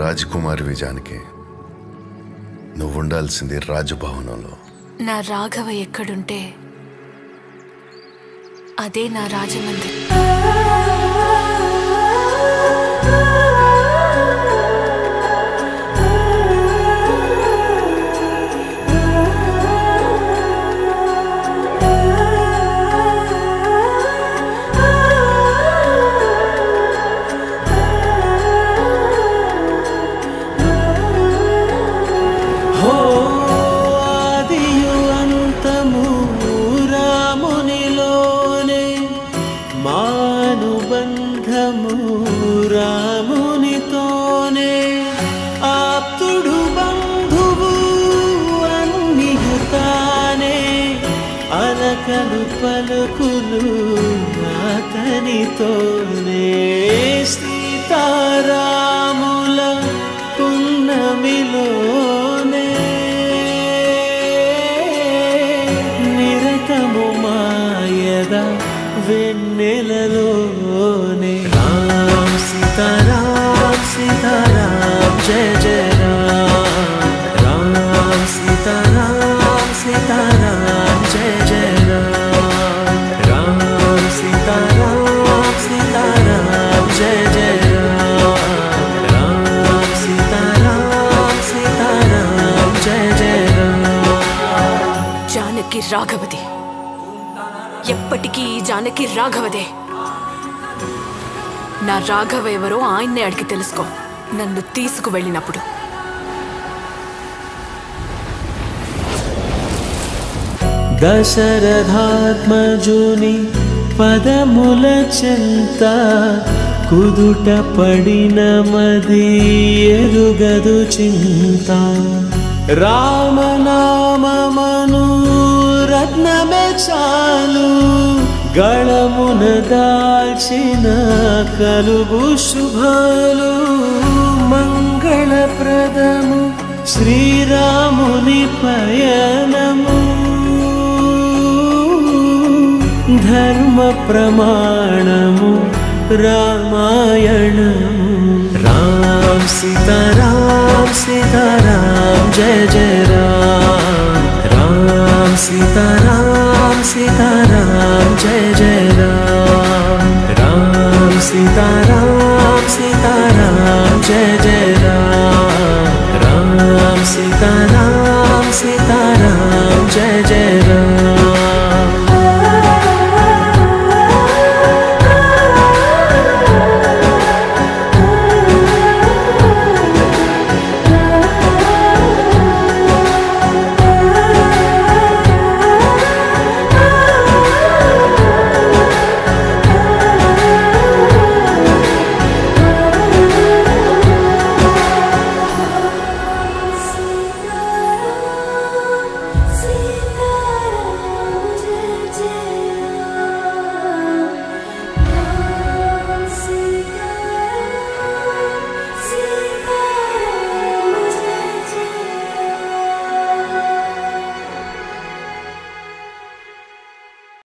రాజకుమారి జానకి, నువ్వు ఉండాల్సింది రాజభవనంలో. నా రాఘవ ఎక్కడుంటే అదే నా రాజమందిర్. రామునితోనే ఆప్తుడు బంధువు అన్నియుతానే అలకలు పలుకులు అతనితోనే సీతారాముల పున్నమిలోనే నిరతము మాయద వెన్నెలలోనే రామ్ సీతారాం సీతారాం జయ జయ రామ్ రామ్ సీతారాం సీతారాం జయ జయ రామ్ రామ్ సీతారాం సీతారాం జయ జయ రామ్ రామ్ సీతారాం సీతారాం జయ జయ రామ్. జానకి రాఘవది, ఎప్పటికీ జానకి రాఘవదే. నా రాఘవ ఎవరో ఆయన్నే అడిగి తెలుసుకో నన్ను తీసుకువెళ్ళినప్పుడు. దశరథాత్మజుని పదముల చెంత కుదుట పడిన మది ఎరుగదు చింత. రామనామమను రత్నమే చాలు గళమున దాల్చిన కలుగు శుభాలు. మంగళప్రదము శ్రీరాముని పయనము ధర్మ ప్రమాణము రామాయణము. రామ్ సీతా